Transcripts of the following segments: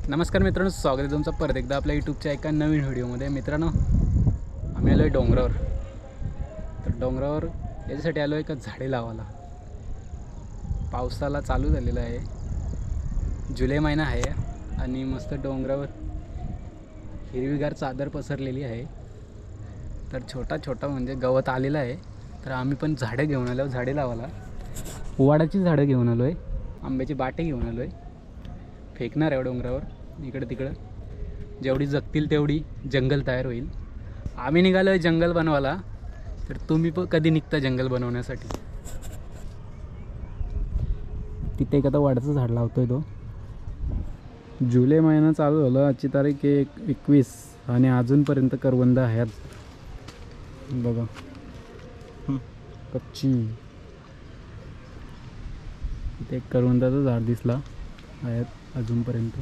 नमस्कार मित्रांनो, स्वागत आहे तुमचं परत एकदा आपल्या यूट्यूबच्या एका नवीन व्हिडिओमध्ये. मित्रांनो, आम्ही आलो आहे डोंगरावर. तर डोंगरावर याच्यासाठी आलो आहे का झाडे लावायला. पावसाला चालू झालेला आहे, जुलै महिना आहे आणि मस्त डोंगरावर हिरवीगार चादर पसरलेली आहे. तर छोटा छोटा म्हणजे गवत आलेलं आहे. तर आम्ही पण झाडे घेऊन आलो, झाडे लावायला. वडाची झाडं घेऊन आलो आहे, आंब्याची बाटे घेऊन आलो आहे. फेकणार आहे डोंगरावर इकडं तिकडं. जेवढी जगतील तेवढी जंगल तयार होईल. आम्ही निघालो आहे जंगल बनवायला. तर तुम्ही पण कधी निघता जंगल बनवण्यासाठी? तिथे एक आता वडाचं झाड लावतोय तो. जुलै महिना चालू झाला, आजची तारीख आहे 21 आणि अजूनपर्यंत करवंद आहेत बघा, कच्ची. इथे एक करवंदाचं झाड दिसला आहेत अजूनपर्यंत.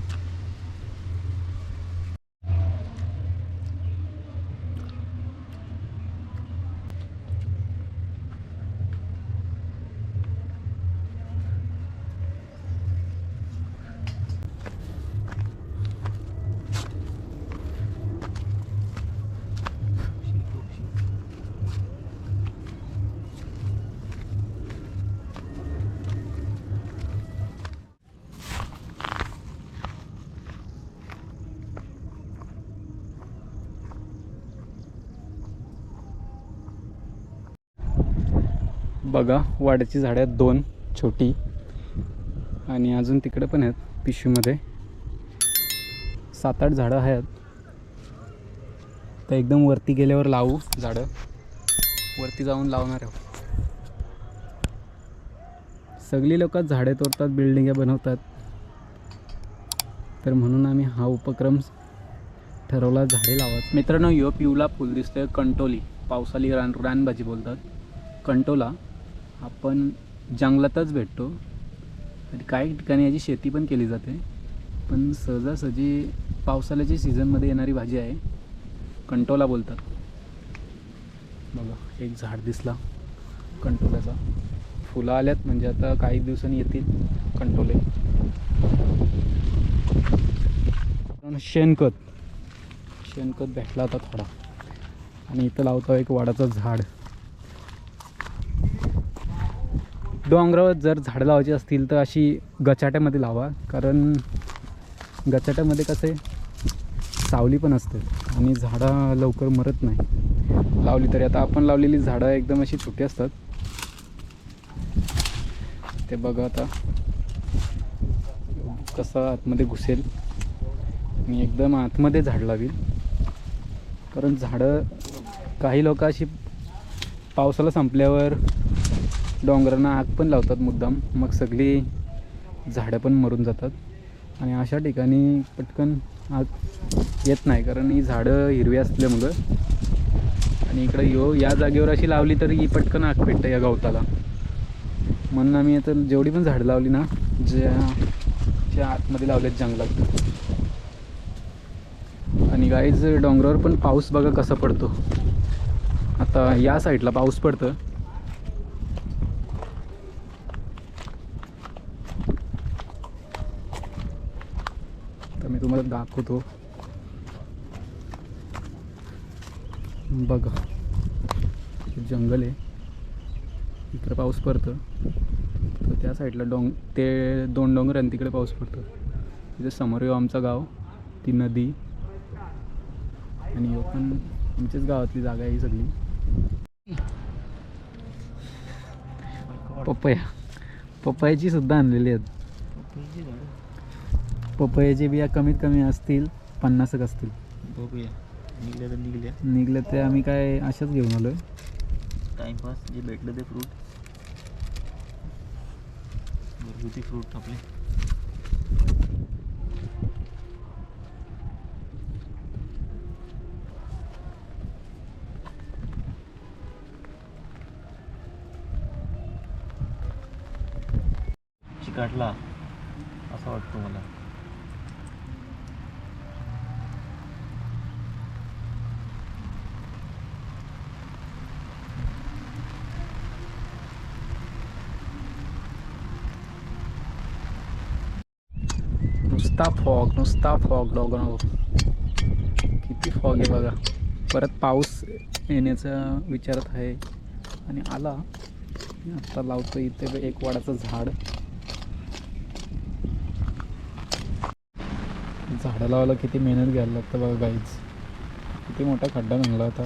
बघा, वाड्याची झाडं आहेत 2 छोटी आणि अजून तिकडे पण आहेत पिशवीमध्ये 7-8 झाडं आहेत. तर एकदम वरती गेल्यावर लावू झाडं, वरती जाऊन लावणार आहोत. सगळी लोक झाडे तोडतात, बिल्डिंगा बनवतात. तर म्हणून आम्ही हा उपक्रम ठरवला, झाडे लावायचं. मित्रांनो, यो पिवला फुल दिसतंय कंटोली, पावसाळी रानभाजी बोलतात. कंटोला आपण जंगलातच भेटतो आणि काही ठिकाणी याची शेती पण केली जाते. पण सहजासहजी पावसाळ्याच्या सीझनमध्ये येणारी भाजी आहे, कंटोला बोलतात. बघा, एक झाड दिसला कंटोल्याचा. फुलं आल्यात म्हणजे आता काही दिवसांनी येतील कंटोले. शेणखत भेटला आता थोडा आणि इथं लावतो एक वडाचं झाड. डोंगरावर जर झाडं लावायची असतील तर अशी गचाट्यामध्ये लावा, कारण गचाट्यामध्ये कसं आहे, सावली पण असते आणि झाडं लवकर मरत नाही लावली तरी. आता आपण लावलेली झाडं एकदम अशी छोटी असतात. ते बघा आता कसं आतमध्ये घुसेल आणि एकदम आतमध्ये झाड लावेल. कारण झाडं काही लोक अशी पावसाला संपल्यावर डोंगरांना आग पण लावतात मुद्दाम, मग सगळी झाडं पण मरून जातात. आणि अशा ठिकाणी पटकन आग येत नाही, कारण ही झाडं हिरवी असल्यामुळं. आणि इकडं या जागेवर अशी लावली तरी ही पटकन आग पेटतं या गवताला. म्हणून आम्ही आता जेवढी पण झाडं लावली ना, ज्या आतमध्ये लावलेत जंगलात. आणि गाईज, डोंगरावर पण पाऊस बघा कसा पडतो. आता या साईडला पाऊस पडतं. तर मी तुम्हाला दाखवतो बघा, जंगल आहे, इकडं पाऊस पडतं. तर त्या साईडला ते 2 डोंगर आणि तिकडे पाऊस पडतो. तिथे समोर येऊ आमचं गाव, ती नदी आणि येऊ पण आमच्याच गावातली जागा आहे ही सगळी. पपयाची सुद्धा आणलेली आहेत. पपयाची बिया कमीत कमी असतील 50 असतील. बघूया, निघले ते आम्ही काय अशाच घेऊन आलो आहे. टाइमपास जे भेटलं ते फ्रूट, घरगुती फ्रूट आपले. चिकाटला असं वाटतं मला. नुसता फॉग डोंगरावर किती फॉग आहे बघा. परत पाऊस येण्याचा विचारत आहे आणि आला. आता लावतो इथे एक वडाचं झाड. झाडं लावायला किती मेहनत घ्यायला लागतं बघा गाईज. किती मोठा खड्डा निघाला होता.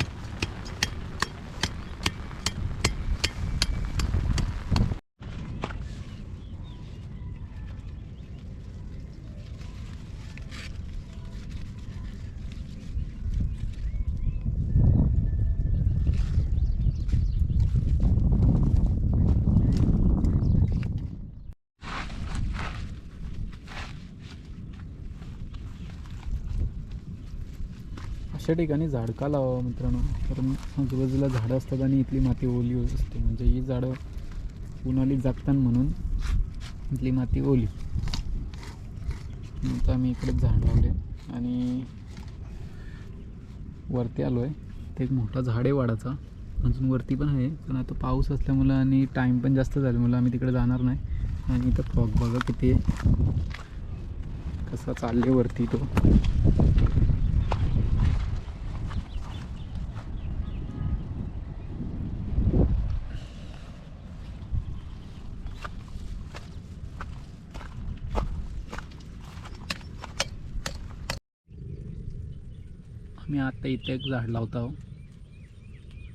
अशा ठिकाणी झाड का लावावं मित्रांनो, कारण आजूबाजूला झाडं असतात आणि इथली माती ओली असते. म्हणजे ही झाडं उन्हाळी जागतात म्हणून इथली माती ओली. आता आम्ही इकडे झाड लावले आणि वरती आलो आहे. ते एक मोठा झाड आहे वाडाचा, अजून वरती पण आहे. पण आता पाऊस असल्यामुळं आणि टाईम पण जास्त झाल्यामुळं आम्ही तिकडे जाणार नाही. आणि इथं फॉग बघा किती आहे, कसा चालले वरती तो. मी आता इथे एक झाड लावतो.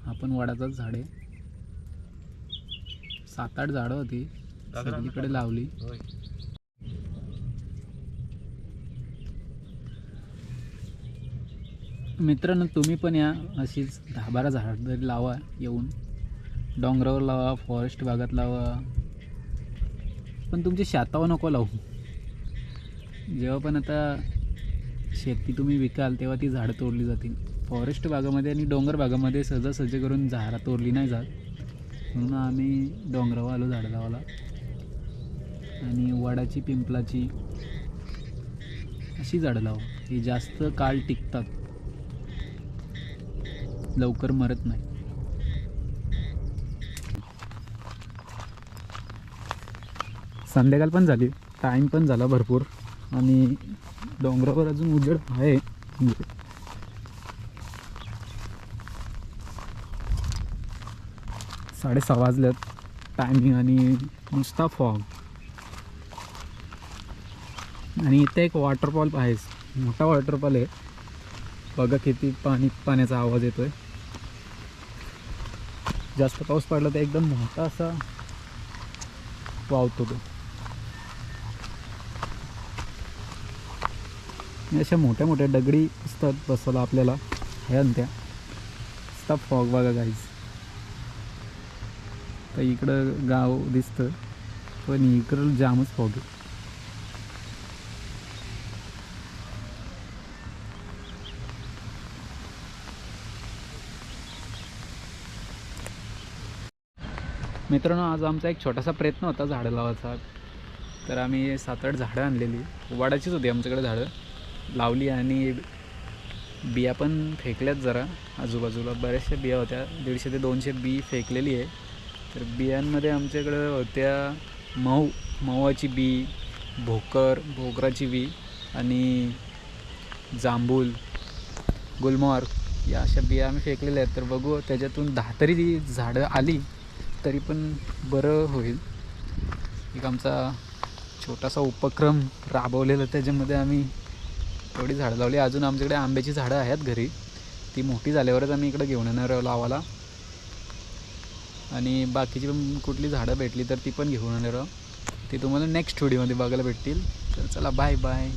आपण वडाचंच झाड आहे. 7-8 झाडं होती, सगळीकडे लावली. मित्रांनो तुम्ही पण या अशीच 10-12 झाडं तरी लावा. येऊन डोंगरावर लावा, फॉरेस्ट भागात लावा, पण तुमच्या शेतावर नको लावू. जेव्हा पण आता शेती तुम्ही विकाल तेव्हा ती झाडं तोडली जातील. फॉरेस्ट भागामध्ये आणि डोंगर भागामध्ये सहजासहजी करून झाडं तोडली नाही जात. म्हणून आम्ही डोंगरावर आलो झाडं लावायला. आणि वडाची, पिंपलाची अशी झाडं लावा, ही जास्त काळ टिकतात, लवकर मरत नाही. संध्याकाळ पण झाली, टाईम पण झाला भरपूर आणि डोंगरावर अजून उजेड आहे. 6:30 वाजल्यात टायमिंग आणि नुसता फॉग. आणि इथे एक वॉटरफॉल आहे, मोठा वॉटरफॉल आहे बघा. किती पाण्याचा आवाज येतोय. जास्त पाऊस पडला तर एकदम मोठा असा वावतो तो. अशा मोठ्या मोठ्या दगडी असतात बसायला आपल्याला, ह्या त्या नुसता फॉग बघा गाईज. तर इकडं गाव दिसतं पण इकडं जामच फॉग आहे. मित्रांनो आज आमचा एक छोटासा प्रयत्न होता झाडं लावायचा. तर आम्ही 7-8 झाडं आणलेली, वाडाचीच होती आमच्याकडे झाडं, लावली आणि बिया पण फेकल्यात. जरा आजूबाजूला बऱ्याचशा बिया होत्या, 150 ते 200 बी फेकलेली आहे. तर बियांमध्ये आमच्याकडं होत्या मवाची बी, भोकराची बी आणि जांभूल, गुलमोहर या अशा बिया आम्ही फेकलेल्या आहेत. तर बघू त्याच्यातून 10 तरी ती झाडं आली तरी पण बरं होईल. एक आमचा छोटासा उपक्रम राबवलेला, त्याच्यामध्ये आम्ही थोडी झाडं लावली. अजून आमच्याकडे आंब्याची झाडं आहेत घरी, ती मोठी झाल्यावरच आम्ही इकडे घेऊन येणार आहोत लावायला. आणि बाकीची पण कुठली झाडं भेटली तर ती पण घेऊन येणार आहोत. ती तुम्हाला नेक्स्ट व्हिडिओमध्ये बघायला भेटतील. तर चला बाय बाय.